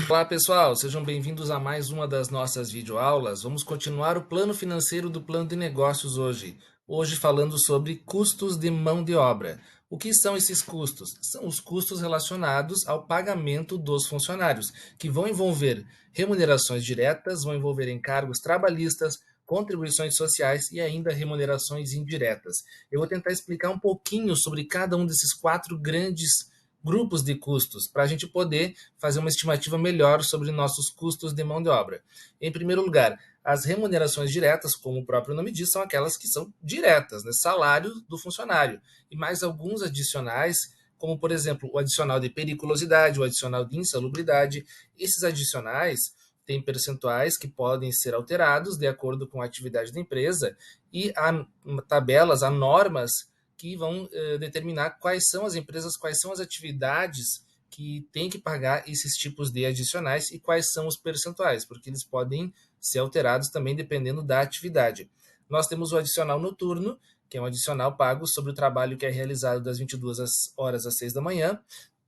Olá pessoal, sejam bem-vindos a mais uma das nossas videoaulas. Vamos continuar o plano financeiro do plano de negócios hoje. Hoje falando sobre custos de mão de obra. O que são esses custos? São os custos relacionados ao pagamento dos funcionários, que vão envolver remunerações diretas, vão envolver encargos trabalhistas, contribuições sociais e ainda remunerações indiretas. Eu vou tentar explicar um pouquinho sobre cada um desses quatro grandes grupos de custos, para a gente poder fazer uma estimativa melhor sobre nossos custos de mão de obra. Em primeiro lugar, as remunerações diretas, como o próprio nome diz, são aquelas que são diretas, né? Salário do funcionário. E mais alguns adicionais, como por exemplo o adicional de periculosidade, o adicional de insalubridade. Esses adicionais têm percentuais que podem ser alterados de acordo com a atividade da empresa e há tabelas, há normas que vão determinar quais são as empresas, quais são as atividades que têm que pagar esses tipos de adicionais e quais são os percentuais, porque eles podem ser alterados também dependendo da atividade. Nós temos o adicional noturno, que é um adicional pago sobre o trabalho que é realizado das 22 horas às 6 da manhã.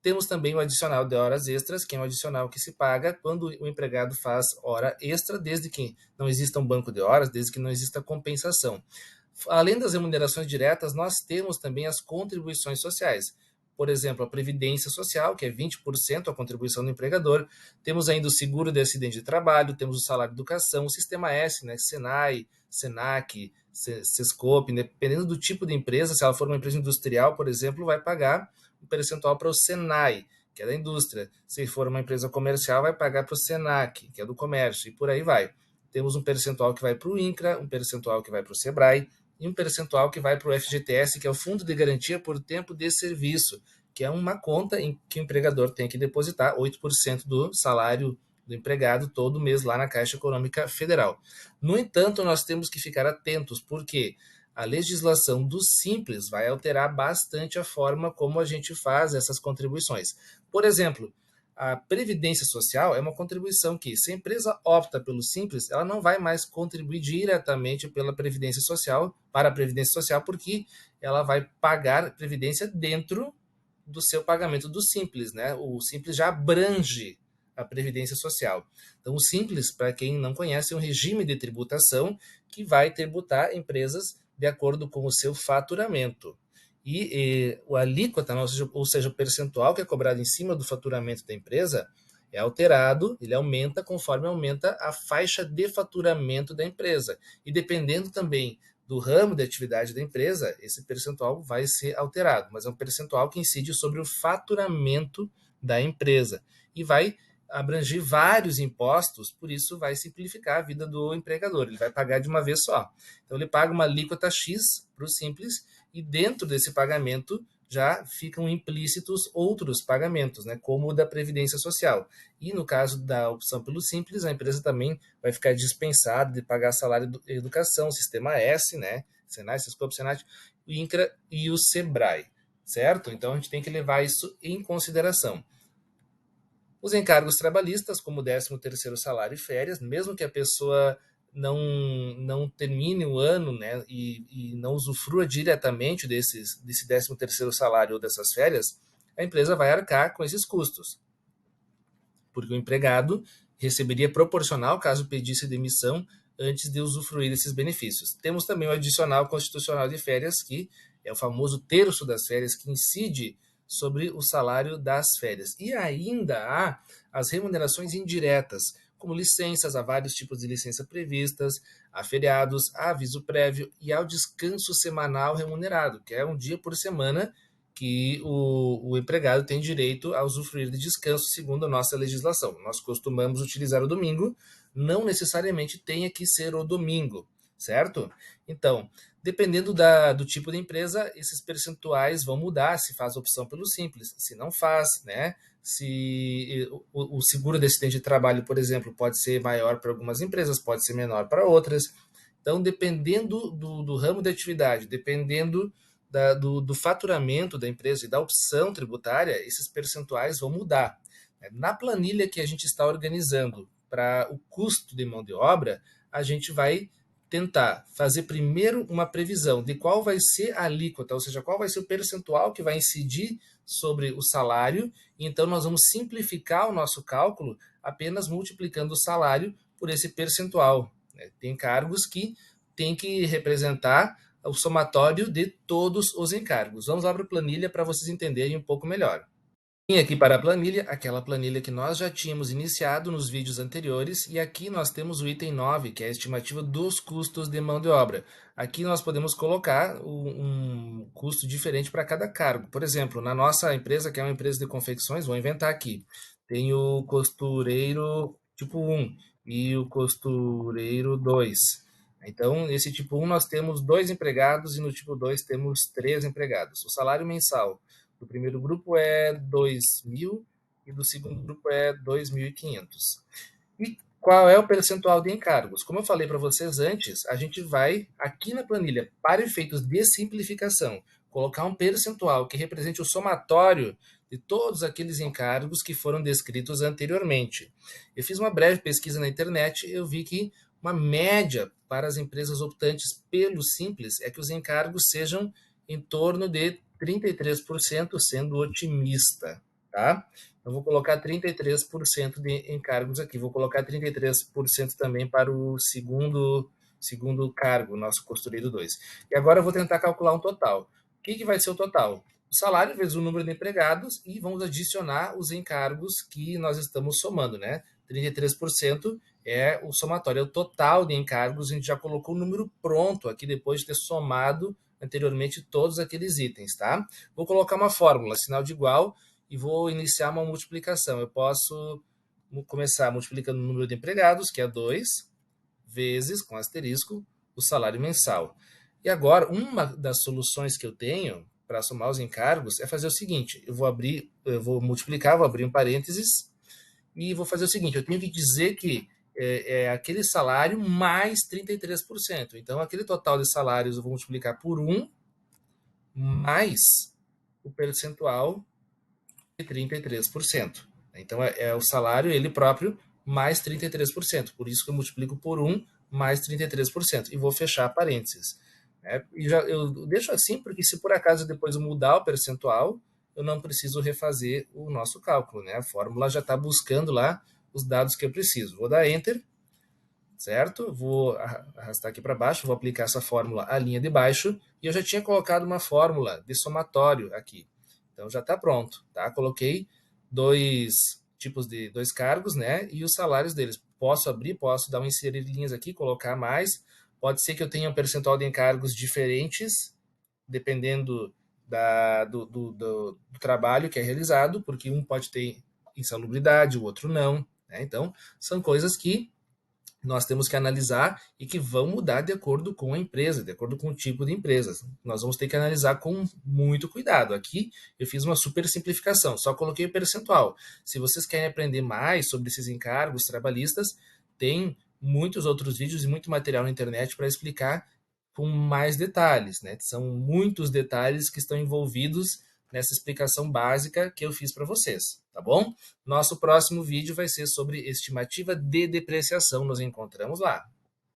Temos também o adicional de horas extras, que é um adicional que se paga quando o empregado faz hora extra, desde que não exista um banco de horas, desde que não exista compensação. Além das remunerações diretas, nós temos também as contribuições sociais. Por exemplo, a Previdência Social, que é 20% a contribuição do empregador. Temos ainda o seguro de acidente de trabalho, temos o salário de educação, o Sistema S, né, Senai, Senac, Sescope, dependendo do tipo de empresa, se ela for uma empresa industrial, por exemplo, vai pagar um percentual para o Senai, que é da indústria. Se for uma empresa comercial, vai pagar para o Senac, que é do comércio, e por aí vai. Temos um percentual que vai para o INCRA, um percentual que vai para o SEBRAE, e um percentual que vai para o FGTS, que é o Fundo de Garantia por Tempo de Serviço, que é uma conta em que o empregador tem que depositar 8% do salário do empregado todo mês lá na Caixa Econômica Federal. No entanto, nós temos que ficar atentos, porque a legislação do Simples vai alterar bastante a forma como a gente faz essas contribuições. Por exemplo, a Previdência Social é uma contribuição que, se a empresa opta pelo Simples, ela não vai mais contribuir diretamente pela Previdência Social, para a Previdência Social, porque ela vai pagar Previdência dentro do seu pagamento do Simples, né? O Simples já abrange a Previdência Social. Então, o Simples, para quem não conhece, é um regime de tributação que vai tributar empresas de acordo com o seu faturamento. E a alíquota, ou seja, o percentual que é cobrado em cima do faturamento da empresa, é alterado, ele aumenta conforme aumenta a faixa de faturamento da empresa. E dependendo também do ramo de atividade da empresa, esse percentual vai ser alterado, mas é um percentual que incide sobre o faturamento da empresa. E vai abranger vários impostos, por isso vai simplificar a vida do empregador, ele vai pagar de uma vez só. Então ele paga uma alíquota X para o Simples, e dentro desse pagamento já ficam implícitos outros pagamentos, né, como o da Previdência Social. E no caso da opção pelo Simples, a empresa também vai ficar dispensada de pagar salário de educação, Sistema S, né, Senai, Sescope, Senat, o INCRA e o SEBRAE, certo? Então a gente tem que levar isso em consideração. Os encargos trabalhistas, como o 13º salário e férias, mesmo que a pessoa não termine o ano, né, e não usufrua diretamente desse 13º salário ou dessas férias, a empresa vai arcar com esses custos, porque o empregado receberia proporcional caso pedisse demissão antes de usufruir desses benefícios. Temos também o adicional constitucional de férias, que é o famoso terço das férias, que incide sobre o salário das férias. E ainda há as remunerações indiretas, como licenças, há vários tipos de licença previstas, há feriados, há aviso prévio e há o descanso semanal remunerado, que é um dia por semana que o empregado tem direito a usufruir de descanso segundo a nossa legislação. Nós costumamos utilizar o domingo, não necessariamente tenha que ser o domingo, certo? Então, dependendo do tipo de empresa, esses percentuais vão mudar, se faz opção pelo Simples, se não faz, né? Se o seguro de acidente de trabalho, por exemplo, pode ser maior para algumas empresas, pode ser menor para outras. Então, dependendo do ramo de atividade, dependendo do faturamento da empresa e da opção tributária, esses percentuais vão mudar. Na planilha que a gente está organizando para o custo de mão de obra, a gente vai tentar fazer primeiro uma previsão de qual vai ser a alíquota, ou seja, qual vai ser o percentual que vai incidir sobre o salário, e então nós vamos simplificar o nosso cálculo apenas multiplicando o salário por esse percentual, né? Tem cargos que tem que representar o somatório de todos os encargos. Vamos lá para a planilha para vocês entenderem um pouco melhor. Vim aqui para a planilha, aquela planilha que nós já tínhamos iniciado nos vídeos anteriores, e aqui nós temos o item 9, que é a estimativa dos custos de mão de obra. Aqui nós podemos colocar um custo diferente para cada cargo. Por exemplo, na nossa empresa, que é uma empresa de confecções, vou inventar aqui, tem o costureiro tipo 1 e o costureiro 2. Então, nesse tipo 1 nós temos 2 empregados e no tipo 2 temos 3 empregados. O salário mensal do primeiro grupo é 2.000 e do segundo grupo é 2.500. E qual é o percentual de encargos? Como eu falei para vocês antes, a gente vai aqui na planilha, para efeitos de simplificação, colocar um percentual que represente o somatório de todos aqueles encargos que foram descritos anteriormente. Eu fiz uma breve pesquisa na internet e eu vi que uma média para as empresas optantes pelo Simples é que os encargos sejam em torno de 33%, sendo otimista, tá? Eu vou colocar 33% de encargos aqui. Vou colocar 33% também para o segundo cargo, nosso costureiro 2. E agora eu vou tentar calcular um total. O que vai ser o total? O salário vezes o número de empregados e vamos adicionar os encargos que nós estamos somando, né? 33% é o somatório, é o total de encargos. A gente já colocou o número pronto aqui depois de ter somado anteriormente todos aqueles itens, tá? Vou colocar uma fórmula, sinal de igual, e vou iniciar uma multiplicação. Eu posso começar multiplicando o número de empregados, que é 2, vezes, com asterisco, o salário mensal. E agora, uma das soluções que eu tenho para somar os encargos é fazer o seguinte, eu vou multiplicar, vou abrir um parênteses, e vou fazer o seguinte, eu tenho que dizer que é aquele salário mais 33%. Então, aquele total de salários eu vou multiplicar por 1 mais o percentual de 33%. Então, é o salário ele próprio mais 33%. Por isso que eu multiplico por 1 mais 33%. E vou fechar parênteses. Eu deixo assim porque se por acaso depois eu mudar o percentual, eu não preciso refazer o nosso cálculo, né? A fórmula já está buscando lá os dados que eu preciso. Vou dar Enter, certo? Vou arrastar aqui para baixo, vou aplicar essa fórmula à linha de baixo, e eu já tinha colocado uma fórmula de somatório aqui. Então já está pronto, tá? Coloquei dois cargos, né? E os salários deles. Posso abrir, posso dar um inserir linhas aqui, colocar mais. Pode ser que eu tenha um percentual de encargos diferentes, dependendo do trabalho que é realizado, porque um pode ter insalubridade, o outro não, né? Então, são coisas que nós temos que analisar e que vão mudar de acordo com a empresa, de acordo com o tipo de empresa. Nós vamos ter que analisar com muito cuidado. Aqui eu fiz uma super simplificação, só coloquei o percentual. Se vocês querem aprender mais sobre esses encargos trabalhistas, tem muitos outros vídeos e muito material na internet para explicar com mais detalhes, né? São muitos detalhes que estão envolvidos nessa explicação básica que eu fiz para vocês, tá bom? Nosso próximo vídeo vai ser sobre estimativa de depreciação. Nos encontramos lá.